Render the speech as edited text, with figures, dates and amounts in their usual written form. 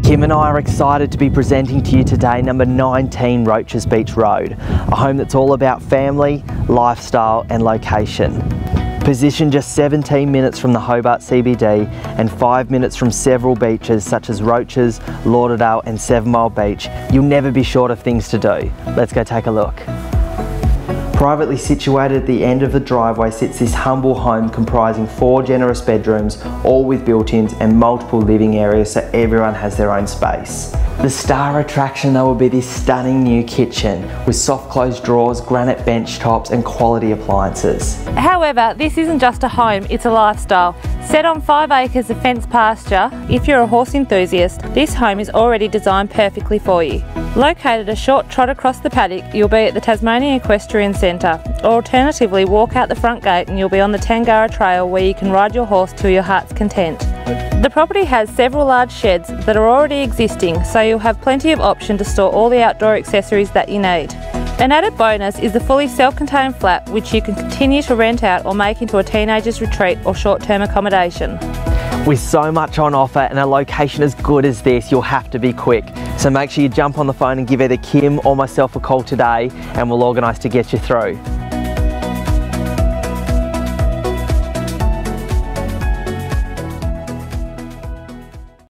Kim and I are excited to be presenting to you today number 19 Roaches Beach Road, a home that's all about family, lifestyle and location. Positioned just 17 minutes from the Hobart CBD and 5 minutes from several beaches such as Roaches, Lauderdale and 7 Mile Beach, you'll never be short of things to do. Let's go take a look. Privately situated at the end of the driveway sits this humble home comprising 4 generous bedrooms, all with built-ins and multiple living areas so everyone has their own space. The star attraction though will be this stunning new kitchen with soft closed drawers, granite bench tops and quality appliances. However, this isn't just a home, it's a lifestyle. Set on 5 acres of fenced pasture, if you're a horse enthusiast, this home is already designed perfectly for you. Located a short trot across the paddock, you'll be at the Tasmanian Equestrian Centre, or alternatively walk out the front gate and you'll be on the Tangara Trail where you can ride your horse to your heart's content. The property has several large sheds that are already existing, so you'll have plenty of option to store all the outdoor accessories that you need. An added bonus is the fully self-contained flat, which you can continue to rent out or make into a teenager's retreat or short-term accommodation. With so much on offer and a location as good as this, you'll have to be quick. So make sure you jump on the phone and give either Kim or myself a call today and we'll organise to get you through.